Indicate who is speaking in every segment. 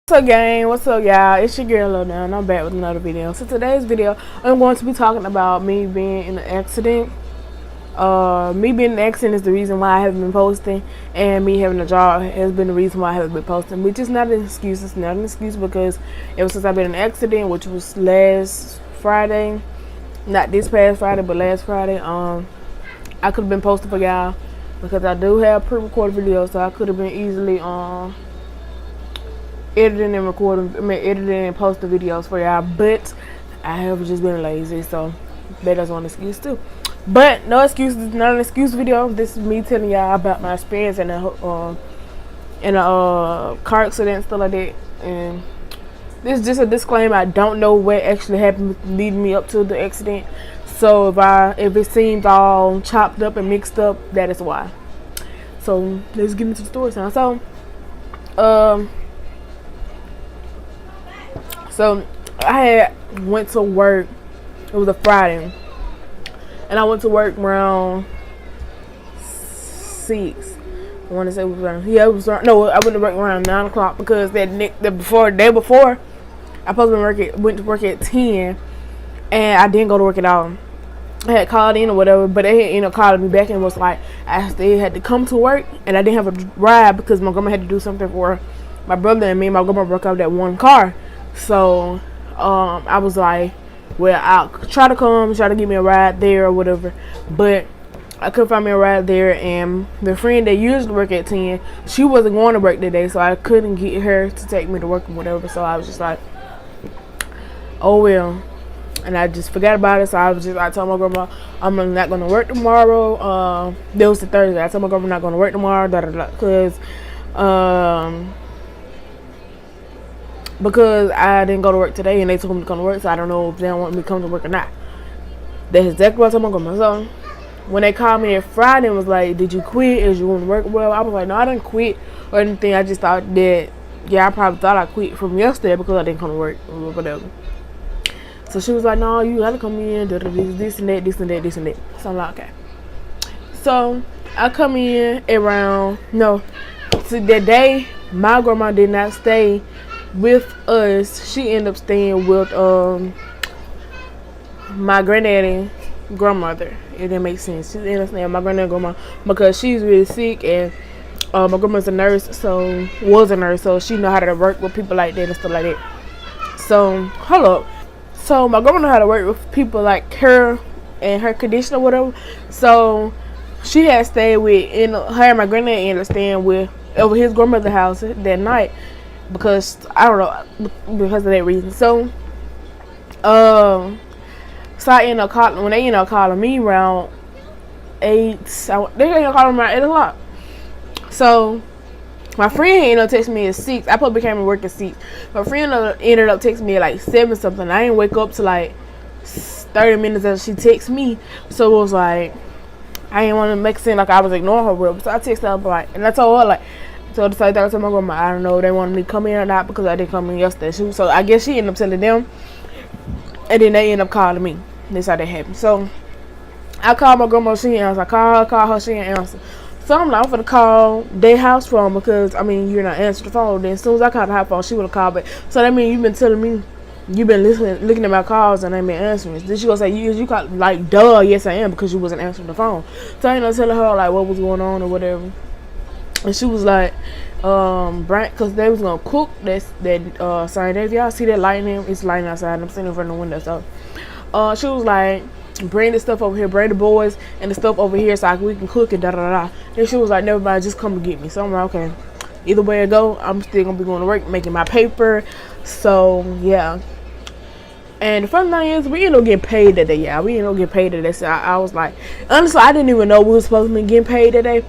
Speaker 1: What's up, gang? What's up, y'all? It's your girl Lil Now, and I'm back with another video. So today's video, I'm going to be talking about me being in an accident. Me being in an accident is the reason why I haven't been posting, and me having a job has been the reason why I haven't been posting. Which is not an excuse. It's not an excuse because ever since I've been in an accident, which was last Friday, not this past Friday, but last Friday, I could have been posting for y'all because I do have pre-recorded videos, so I could have been easily editing and posting videos for y'all, but I have just been lazy, so that is one excuse too. But no excuses, not an excuse video. This is me telling y'all about my experience in a car accident and stuff like that. And this is just a disclaimer. I don't know what actually happened leading me up to the accident. So if it seems all chopped up and mixed up, that is why. So let's get into the story time. So I went to work. It was a Friday, and I went to work around 6. I want to say it was around. Yeah, it was around. No, I went to work around 9 o'clock because the day before, I went to work at 10, and I didn't go to work at all. I had called in or whatever, but they had ended up calling me back and was like, I still had to come to work, and I didn't have a ride because my grandma had to do something for my brother and me. And my grandma broke up that one car. So I was like, well, I'll try to give me a ride there or whatever, but I couldn't find me a ride there. And the friend that usually work at 10, she wasn't going to work today, so I couldn't get her to take me to work or whatever. So I was just like, oh well, and I just forgot about it. So I told my grandma I'm not going to work tomorrow. That was the Thursday. I told my grandma I'm not going to work tomorrow, because I didn't go to work today and they told me to come to work, so I don't know if they don't want me to come to work or not. That's exactly what I told my grandma. So when they called me on Friday and was like, did you quit? Is you want to work? Well, I was like, no, I didn't quit or anything. I just thought that, I probably thought I quit from yesterday because I didn't come to work or whatever. So she was like, no, you gotta come in, this and that. So I'm like, okay. So I come in around, so that day, my grandma did not stay with us. She ended up staying with my granddaddy grandmother, if that makes sense. She ended up staying with my granddaddy grandma because she's really sick, and my grandma's a nurse, so she know how to work with people like that and stuff like that. So hold up. So my grandma know how to work with people like her and her condition or whatever. So she had stayed with, her and my granddad ended up staying with over his grandmother's house that night. Because I don't know, because of that reason. So I ended up calling, when they ended up calling me around 8, they ended up calling me around 8 o'clock. So my friend ended up texting me at 6. I probably came to work at 6. My friend ended up texting me at like 7 something. I didn't wake up to like 30 minutes after she texted me. So it was like, I didn't want to make it seem like I was ignoring her real. So I texted her like, and I told her like, so the same thing I told my grandma, I don't know if they wanted me to come in or not because I didn't come in yesterday. So I guess she ended up telling them, and then they ended up calling me. That's how that happened. So I called my grandma, she didn't answer. I called her, she didn't answer. So I'm like, I'm gonna call their house phone because you're not answering the phone. Then as soon as I called the house phone, she would have called back. So that means you've been telling me you've been looking at my calls and I ain't been answering. Then she gonna say you called, like, duh, yes I am, because you wasn't answering the phone. So I ended up telling her like what was going on or whatever. And she was like, because they was gonna cook that same day. If y'all see that lightning, it's lightning outside. I'm sitting in front of the window. So, she was like, bring the stuff over here, bring the boys and the stuff over here so we can cook it. Then she was like, never mind, just come to get me. So I'm like, okay. Either way I go, I'm still gonna be going to work, making my paper. So yeah. And the funny thing is, we ended up getting paid that day. Yeah, we ended up getting paid that day. So I was like, honestly, I didn't even know we were supposed to be getting paid that day.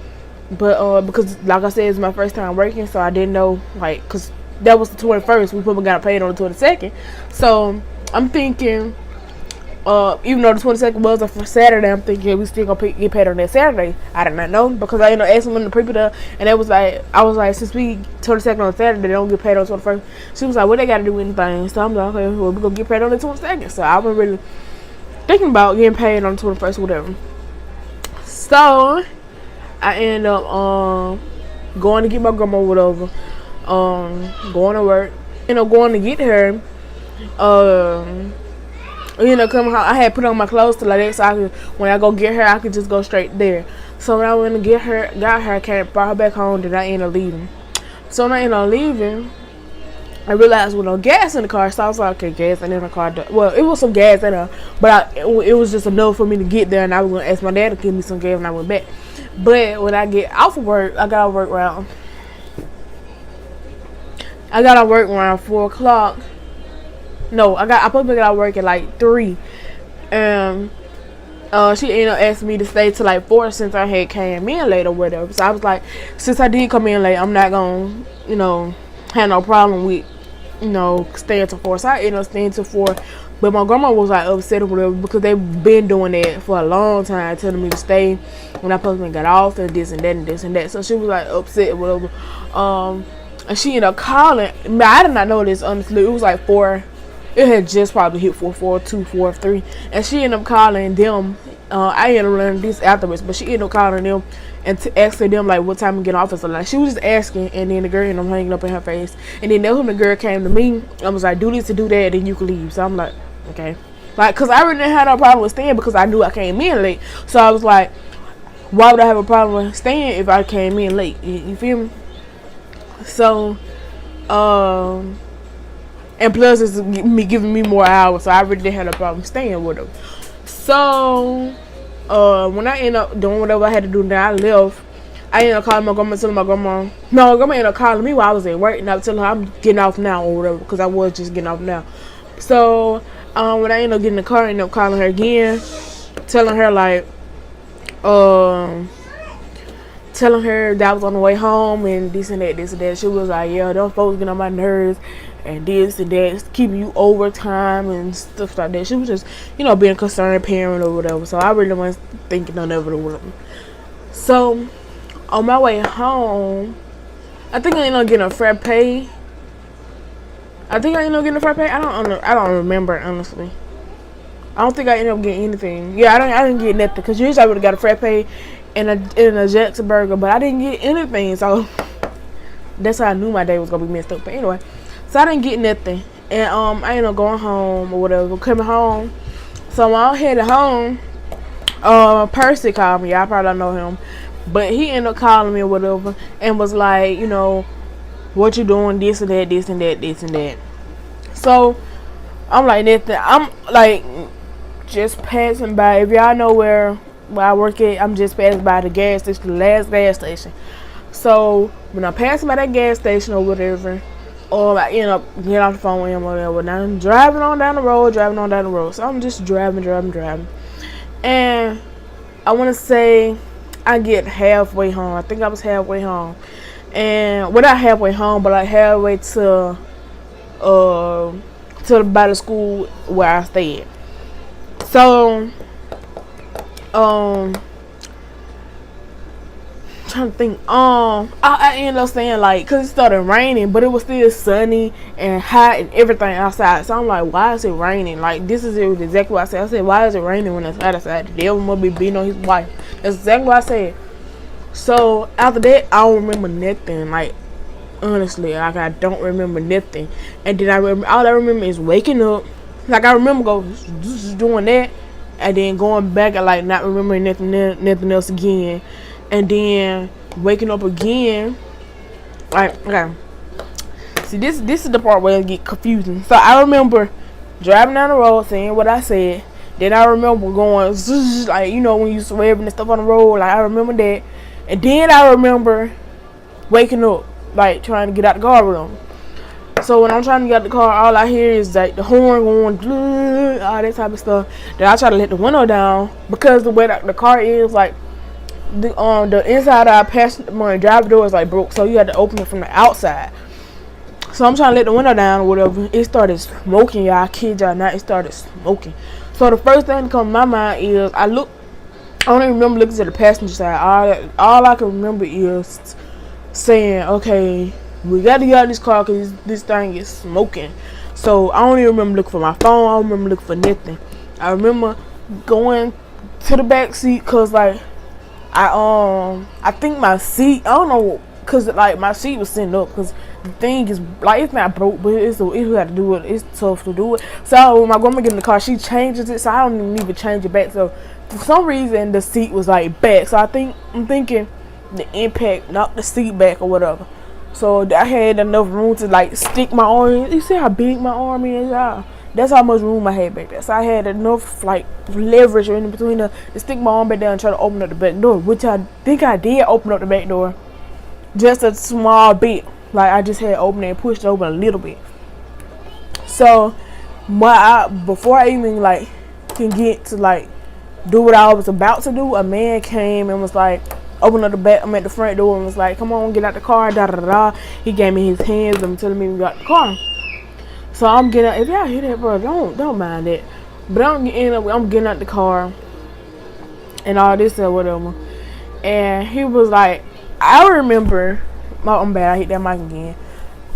Speaker 1: But because like I said, it's my first time working, so I didn't know, like, because that was the 21st. We probably got paid on the 22nd. So I'm thinking, even though the 22nd was a Saturday, I'm thinking we still gonna get paid on that Saturday. I did not know because I ended up asking them to prepare there, and it was like, I was like, since we 22nd on Saturday, they don't get paid on the 21st. She was like, well, they gotta do anything. So I'm like, okay, well, we're gonna get paid on the 22nd. So I wasn't really thinking about getting paid on the 21st or whatever. So I ended up going to get my grandma or whatever, going to work, going to get her. Coming home, I had put on my clothes to like that, so I could, when I go get her, I could just go straight there. So when I went to got her, brought her back home, then I ended up leaving. So when I ended up leaving, I realized with no gas in the car, so I was like, okay, gas ain't in the car. Well, it was some gas in there, but it was just enough for me to get there, and I was going to ask my dad to give me some gas when I went back. But when I get off of work, I got off work around 4 o'clock. No, I probably got out of work at like 3. She ended up asking me to stay till like 4 since I had came in late or whatever. So I was like, since I did come in late, I'm not gonna, have no problem with, staying till 4. So I ended up staying till 4. But my grandma was like upset or whatever because they've been doing that for a long time, telling me to stay when I supposed to got off and this and that and this and that. So she was like upset or whatever. And she ended up calling. I did not know this, honestly. It was like 4. It had just probably hit 4:42, 4:03, and she ended up calling them. I ended up learning this afterwards, but she ended up calling them and asking them like what time to get off. So like she was just asking, and then the girl ended up hanging up in her face. And then that's when the girl came to me. I was like, do this to do that, and then you can leave. So I'm like, okay, like cause I really didn't have no problem with staying because I knew I came in late. So I was like, why would I have a problem with staying if I came in late? You feel me? So, and plus it's giving me more hours, so I really didn't have a problem staying with them. So, when I ended up doing whatever I had to do, then I left. I ended up calling my grandma, telling my grandma. No, my grandma ended up calling me while I was at work, and I was telling her I'm getting off now or whatever, because I was just getting off now. So, when I ended up getting in the car, I ended up calling her again, telling her like, telling her that I was on the way home and this and that, this and that. She was like, yeah, those folks get on my nerves and this and that, keeping you overtime and stuff like that. She was just, being a concerned parent or whatever. So I really wasn't thinking none of it or whatever. So on my way home, I think I ended up getting a frappe. I don't remember, honestly. I don't think I ended up getting anything. Yeah, I didn't get nothing, because usually I would have got a frappe and a Jackson burger, but I didn't get anything. So that's how I knew my day was gonna be messed up. But anyway, so I didn't get nothing, and I ended up going home or whatever, coming home. So when I headed home, Percy called me. I probably don't know him, but he ended up calling me or whatever, and was like, what you doing, this and that, this and that, this and that. So I'm like, nothing. I'm like just passing by. If y'all know where I work at, I'm just passing by the gas station, the last gas station. So when I'm passing by that gas station or whatever, or I end up getting off the phone with him or whatever, now I'm driving on down the road. So I'm just driving. And I want to say I get halfway home. I think I was halfway home. And well, not halfway home, but like halfway to by the school where I stayed. So trying to think. I ended up saying like, cause it started raining, but it was still sunny and hot and everything outside. So I'm like, why is it raining? Like, this is exactly what I said. I said, why is it raining when it's hot outside? The devil must be beating on his wife. That's exactly what I said. So after that, I don't remember nothing. Like, honestly, like I don't remember nothing. And then all I remember is waking up. Like, I remember just doing that, and then going back and like not remembering nothing else again. And then waking up again. Like, okay. See, this is the part where it get confusing. So I remember driving down the road, saying what I said. Then I remember going like, when you swerving and stuff on the road. Like, I remember that. And then I remember waking up, like trying to get out the car with them. So when I'm trying to get out the car, all I hear is like the horn going, all that type of stuff. Then I try to let the window down, because the way that the car is, like the inside of our passenger driver door is like broke, so you had to open it from the outside. So I'm trying to let the window down or whatever. It started smoking, y'all. I kid y'all not, it started smoking. So the first thing that comes to my mind is I don't even remember looking to the passenger side. All I can remember is saying, okay, we got to get out of this car because this thing is smoking. So I don't even remember looking for my phone. I don't remember looking for nothing. I remember going to the back seat because like I think my seat, I don't know, cause like my seat was sitting up, cause the thing is like it's not broke, but it's had to do it. It's tough to do it. So when my grandma get in the car, she changes it, so I don't even change it back. So for some reason the seat was like back. So I'm thinking the impact knocked the seat back or whatever. So I had enough room to like stick my arm. You see how big my arm is, y'all? That's how much room I had back there. So I had enough like leverage in between to stick my arm back there and try to open up the back door, which I think I did open up the back door. Just a small bit. Like I just had opened it and pushed it open a little bit. So before I even like can get to like do what I was about to do, a man came and was like, open up the back, I'm at the front door, and was like, come on, get out the car, da da da. He gave me his hands and telling me we got the car. So I'm getting out. If y'all hear that, bro, don't mind that. But I'm getting out the car and all this or whatever. And he was like, I remember, I'm bad, I hit that mic again.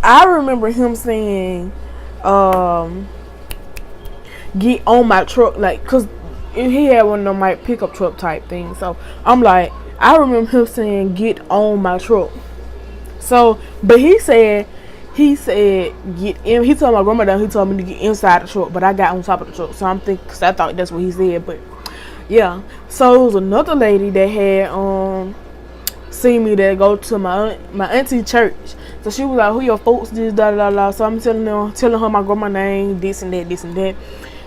Speaker 1: I remember him saying, get on my truck, like, cause he had one of them like pickup truck type things. So I'm like, I remember him saying, get on my truck. So, but he said get in. He told my grandma that he told me to get inside the truck, but I got on top of the truck. So I'm thinking, cause I thought that's what he said, but yeah. So it was another lady that had seen me that go to my auntie church. So she was like, who your folks, this, da da da. So I'm telling her my grandma name, this and that.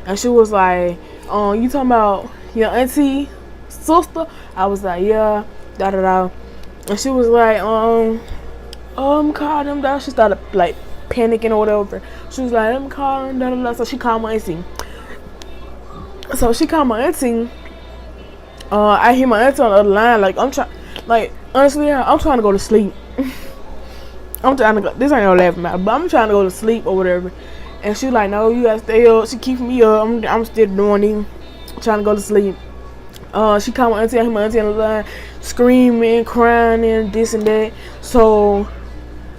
Speaker 1: And she was like, you talking about your auntie sister? I was like, yeah, da da da. And she was like, call them down. She started like panicking or whatever. She was like, let me call them, da da da. So she called my auntie. I hear my auntie on the other line. Like honestly, I'm trying to go to sleep. I'm trying to go. This ain't no laughing matter, but I'm trying to go to sleep or whatever. And she like, no, you gotta stay up. She keeping me up. I'm still doing it. Trying to go to sleep. She called my auntie. I hear my auntie on the line screaming, crying, and this and that. So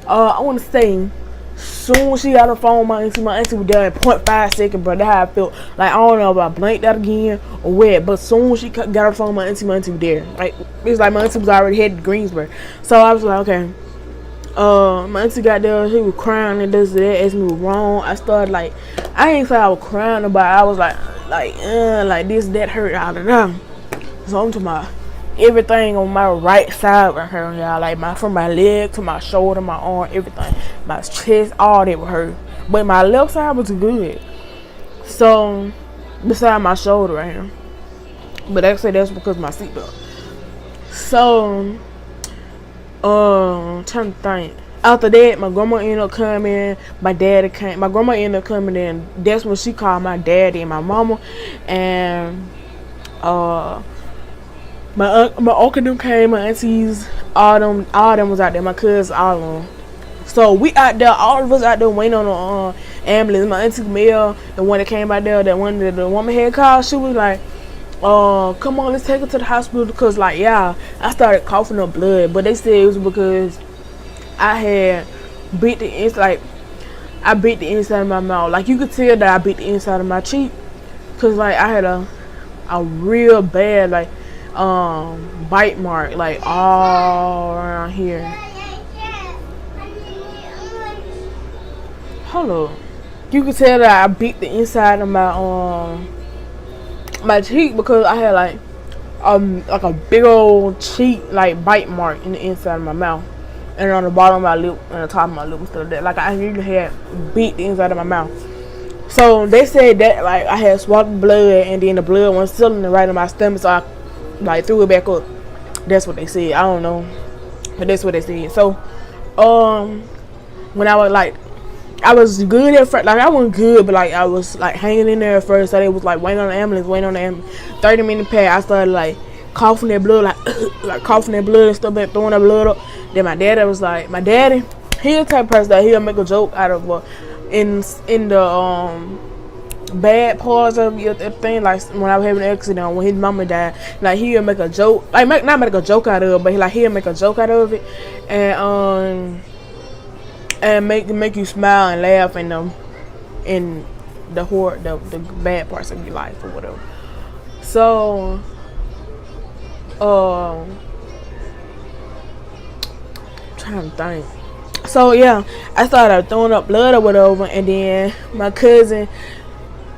Speaker 1: I want to say, soon she got her phone, my auntie was there in 0.5 seconds, bro. That's how I felt. Like, I don't know if I blanked out again or what, but soon she got her phone, my auntie was there. Like, it's like my auntie was already headed to Greensboro. So I was like, okay. My auntie got there, she was crying and this and that, asked me what was wrong. I started like, I ain't say I was crying about it. I was like this, that hurt, all of them. So I'm talking about everything on my right side right here, y'all. Like from my leg to my shoulder, my arm, everything. My chest, all that was hurt. But my left side was good. So, beside my shoulder right here. But actually that's because of my seatbelt. So, trying to think. After that, my grandma ended up coming. My daddy came. My grandma ended up coming, and that's when she called my daddy and my mama. And my uncle them came, my aunties, all them was out there. My cousins, all of them. So we out there, all of us out there waiting on the ambulance. My auntie Mel, the one that came out there, that one that the woman had called, she was like, come on, let's take her to the hospital, because like, yeah, I started coughing up blood, but they said it was because I had bit the inside, I bit the inside of my mouth. Like, you could tell that I bit the inside of my cheek, because like I had a real bad like bite mark like all around here. Hold on. You could tell that I bit the inside of my cheek, because I had like a big old cheek like bite mark in the inside of my mouth, and on the bottom of my lip and the top of my lip and stuff like that. Like, I really had bit the inside of my mouth. So they said that like I had swallowed blood, and then the blood was still in the right of my stomach, so I like threw it back up. That's what they said. I don't know, but that's what they said. So when I was like, I was good at first. Like, I wasn't good, but like I was like hanging in there at first. So they was like waiting on the ambulance. 30-minute pass, I started like coughing that blood, like coughing that blood and stuff, like throwing that blood up. Then my daddy was like, he the type of person that he'll make a joke out of in the bad parts of the thing. Like when I was having an accident, when his mama died, like he'll make a joke, like not make a joke out of it, but he'll make a joke out of it, and make you smile and laugh in the bad parts of your life or whatever. So trying to think. So yeah, I started throwing up blood or whatever, and then my cousin,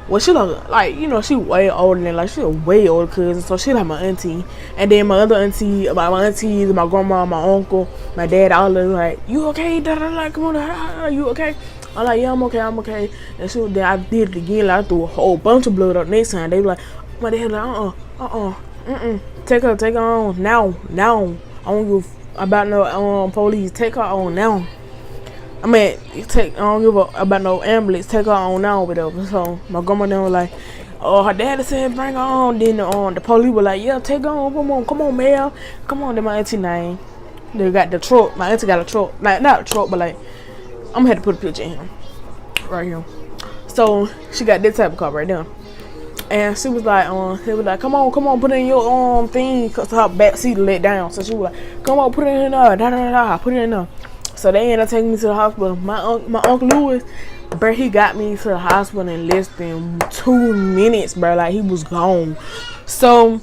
Speaker 1: well, she look like, you know, she way older than, like, she a way older cousin, so she like my auntie. And then my other auntie, my aunties, my grandma, my uncle, my dad, all of them like, you okay? Da da da, come on, da, you okay? I'm like, yeah, I'm okay. And so then I did it again. Like, I threw a whole bunch of blood up. Next time they be like, my dad like, take her on now. I don't give about no police. Take her on now. I mean, I don't give a about no ambulance. Take her on now, whatever. So my grandma then was like, oh, her daddy said bring her on. Then the police were like, yeah, take her on. Come on, Mel. Come on. Then my auntie name. They got the truck. My auntie got a truck. Like, not a truck, but like, I'm gonna have to put a picture in here, right here. So she got this type of car right there. And she was like, come on, put it in your thing, cause her back seat let down. So she was like, come on, put it in there, put it in there. So they ended up taking me to the hospital. My Uncle Lewis, bro, he got me to the hospital in less than 2 minutes, bro. Like, he was gone. So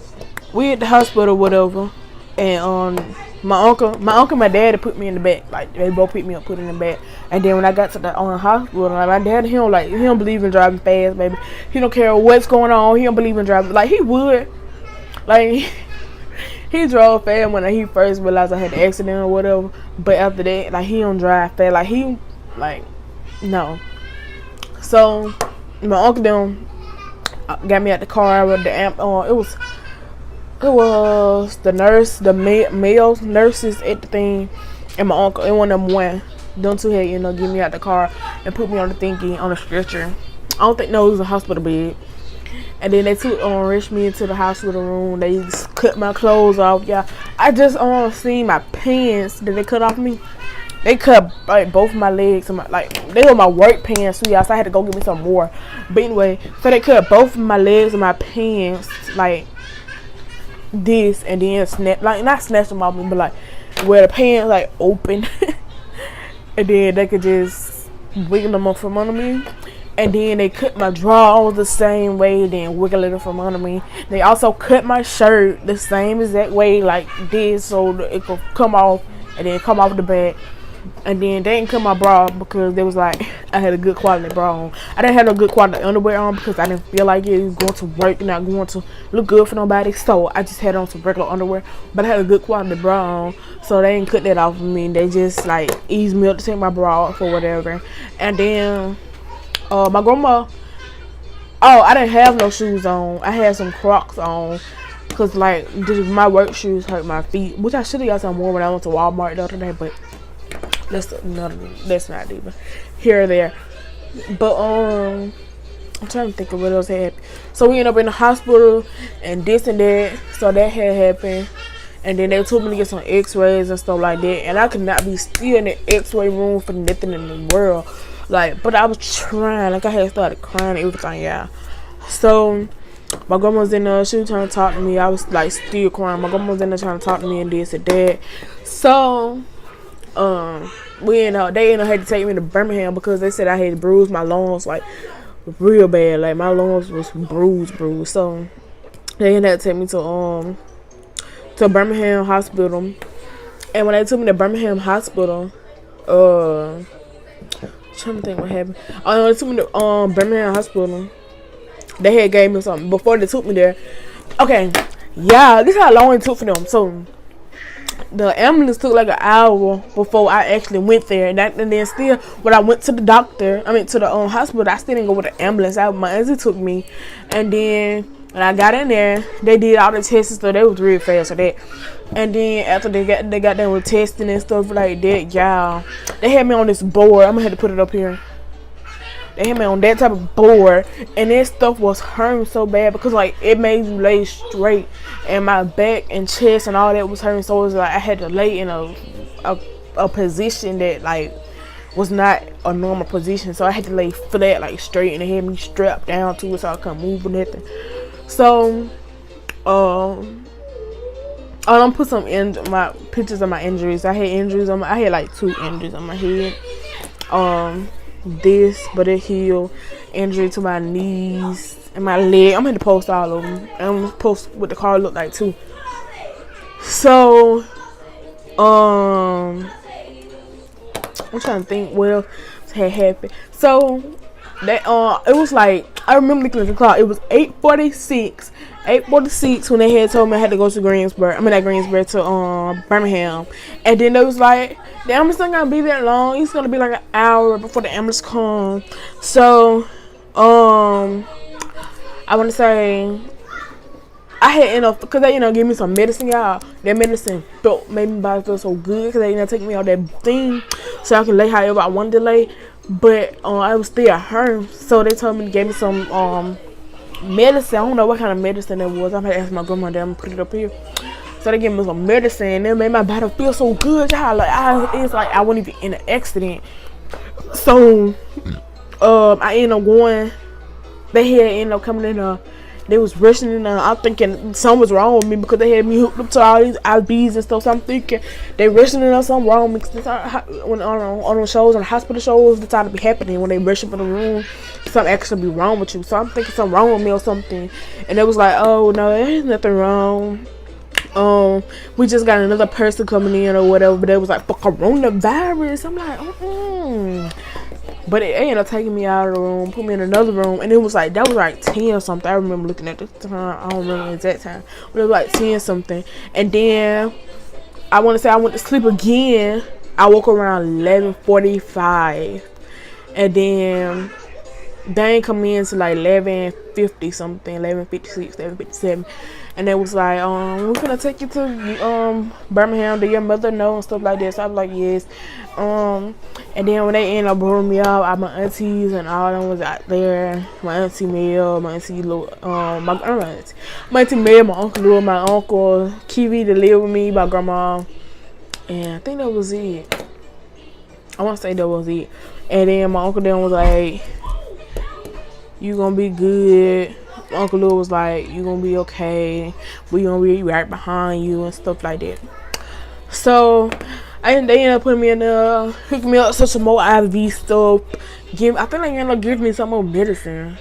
Speaker 1: we at the hospital, whatever, and my uncle and my daddy put me in the back. Like, they both picked me up, put in the back. And then when I got to the hospital, like, my dad, he don't believe in driving fast, baby. He don't care what's going on. He don't believe in driving. Like, he would. Like, he drove fast when he first realized I had an accident or whatever. But after that, like, he don't drive fast. Like, no. So my uncle them got me at the car with the amp on. It was the nurse, the male nurses at the thing, and my uncle, and one of them them two had, you know, get me out the car and put me on the thingy, on the stretcher. I don't think, no, it was a hospital bed. And then they rushed me into the hospital room. They just cut my clothes off. Yeah, I just seen my pants that they cut off me. They cut like both my legs and they were my work pants too, y'all. So I had to go get me some more. But anyway, so they cut both of my legs and my pants like this, and then not snatch them off me, but like where the pants like open, and then they could just wiggle them up from under me. And then they cut my drawers the same way, then wiggle it from under me. They also cut my shirt the same exact way, like this, so it could come off and then come off the back. And then they didn't cut my bra because they was like, I had a good quality bra on. I didn't have no good quality underwear on because I didn't feel like it was going to work, not going to look good for nobody. So I just had on some regular underwear, but I had a good quality bra on. So they didn't cut that off of me. They just like eased me up to take my bra off or whatever. And then my grandma, I didn't have no shoes on. I had some Crocs on because like my work shoes hurt my feet, which I should have got some more when I went to Walmart the other day, but that's not even here or there. But I'm trying to think of what else happened. So we ended up in the hospital and this and that. So that had happened. And then they told me to get some x-rays and stuff like that. And I could not be still in the x-ray room for nothing in the world. Like, but I was trying. Like, I had started crying and everything, yeah. So my grandma was in there. She was trying to talk to me. I was like still crying. My grandma was in there trying to talk to me and this and that. So they had to take me to Birmingham because they said I had bruised my lungs like real bad. Like, my lungs was bruised. So they had to take me to Birmingham Hospital. And when they took me to Birmingham Hospital, I'm trying to think what happened. They took me to Birmingham Hospital. They had gave me something before they took me there. Okay, yeah, this is how long it took for them. So the ambulance took like an hour before I actually went there, and then still when I went to the hospital, I still didn't go with the ambulance. My auntie took me, and then when I got in there, they did all the tests, so they was real fast for that. And then after they got done with testing and stuff like that, y'all, they had me on this board. I'm gonna have to put it up here. They had me on that type of board, and that stuff was hurting so bad because like it made you lay straight, and my back and chest and all that was hurting. So it was like I had to lay in a position that like was not a normal position. So I had to lay flat, like straight, and they had me strapped down to it so I couldn't move or nothing. So I'm put some my pictures of my injuries. I had injuries I had like 2 injuries on my head. But it healed. Injury to my knees and my leg. I'm gonna post all of them. I'm gonna post what the car looked like too. So I'm trying to think what else had happened. So that it was like, I remember looking at the clock. It was 8:46. 8:46 when they had told me I had to go to Greensboro. I mean, not Greensboro, to Birmingham. And then they was like, the ambulance not gonna be that long. It's gonna be like an hour before the ambulance come. So I want to say I had enough because they give me some medicine, y'all. That medicine made my body feel so good because they take me out that thing so I can lay however I wanted to lay. But I was still hurt, so they told me to give me some medicine. I don't know what kind of medicine it was. I'm gonna ask my grandma. Then I'm gonna put it up here. So they gave me some medicine, and it made my body feel so good, y'all. Like it's like I wasn't even in an accident. So I ended up going. They had ended up coming in. They was rushing in. I'm thinking something was wrong with me because they had me hooked up to all these IVs and stuff. So I'm thinking they rushing in. Something wrong with me. When on the shows, on the hospital shows, that's how to be happening when they rush up in the room. Something actually be wrong with you. So I'm thinking something wrong with me or something. And it was like, oh no, there's nothing wrong. We just got another person coming in or whatever. But it was like for coronavirus. I'm like, But it ended up taking me out of the room, put me in another room, and it was like, that was like 10 or something. I remember looking at the time. I don't remember the exact time, but it was like 10 something. And then I want to say I went to sleep again. I woke around 11:45, and then they ain't come in till like 11:50 something, 11:56, 11:57. And they was like, we're gonna take you to Birmingham. Do your mother know and stuff like that? So I was like, yes. And then when they ended up bringing me up, my aunties and all of them was out there. My auntie Mel, my auntie my auntie Mel, my uncle Lou, my uncle Kiwi to live with me, my grandma, and I think that was it. I want to say that was it. And then my uncle then was like, "You gonna be good." Uncle Lou was like, "You gonna be okay. We gonna be right behind you," and stuff like that. So they ended up putting me in there, hooking me up to some more IV stuff. I think they ended up giving me some more medicine.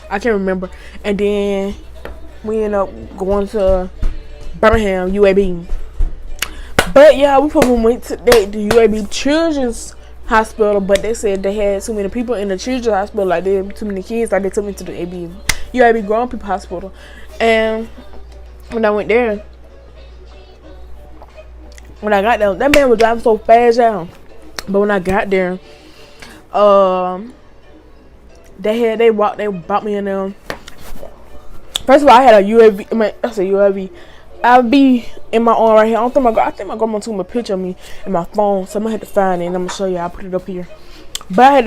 Speaker 1: I can't remember. And then we ended up going to Birmingham, UAB. But yeah, we probably went to the UAB Children's Hospital, but they said they had too many people in the Children's Hospital, like they had too many kids, like they took me to the UAB Grown People Hospital. And when I went there, when I got there, that man was driving so fast, y'all. But when I got there, they brought me in there. First of all, I had a UAV. I'll be in my arm right here. I think my grandma took a picture of me in my phone, so I'm gonna have to find it and I'm gonna show you. I'll put it up here. But I had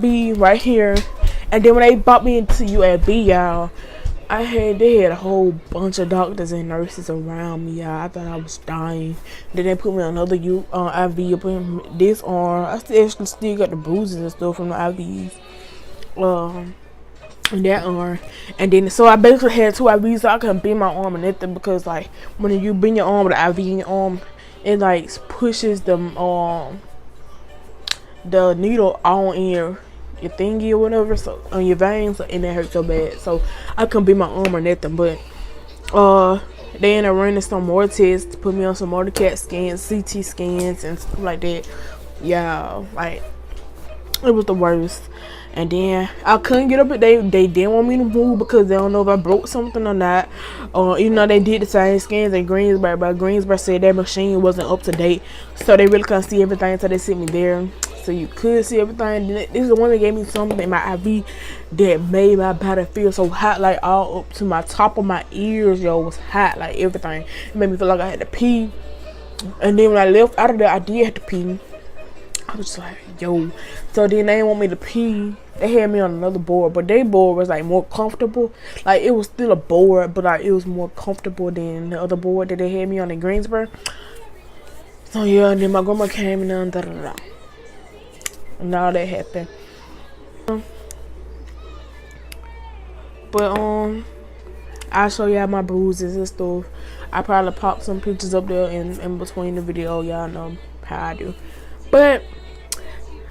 Speaker 1: the IV right here, and then when they brought me into UAB, y'all, they had a whole bunch of doctors and nurses around me, y'all. I thought I was dying. Then they put me on another IV up in this arm. I still got the bruises and stuff from the IVs. In that arm. And then so I basically had two IVs, so I couldn't bend my arm or nothing, because like when you bend your arm with the IV in your arm, it like pushes the needle on in your thingy or whatever, so on your veins, and that hurt so bad. So I couldn't bend my arm or nothing. But they ended up running some more tests, put me on some more CAT scans, CT scans and stuff like that. Yeah, like it was the worst. And then I couldn't get up. They didn't want me to move because they don't know if I broke something or not. Even though they did the same scans in Greensboro, but Greensboro said that machine wasn't up to date, so they really couldn't see everything. So they sent me there, so you could see everything. This is the one that gave me something in my IV that made my body feel so hot, like all up to my top of my ears, yo, was hot, like everything. It made me feel like I had to pee. And then when I left out of there, I did have to pee. I was like, yo. So then they didn't want me to pee. They had me on another board, but their board was like more comfortable. Like it was still a board, but like it was more comfortable than the other board that they had me on in Greensboro. So yeah, and then my grandma came and and all that happened. But I'll show y'all my bruises and stuff. I probably pop some pictures up there in between the video. Y'all know how I do. But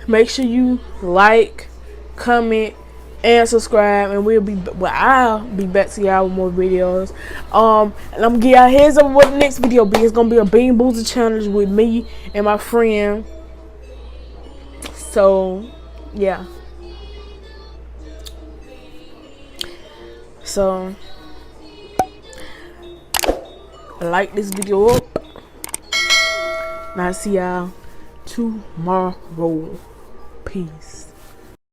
Speaker 1: make sure you like, comment, and subscribe, and I'll be back to y'all with more videos. And I'm gonna give y'all a heads up what the next video be. It's gonna be a bean booster challenge with me and my friend So yeah. So like this video up, and I'll see y'all tomorrow. Peace.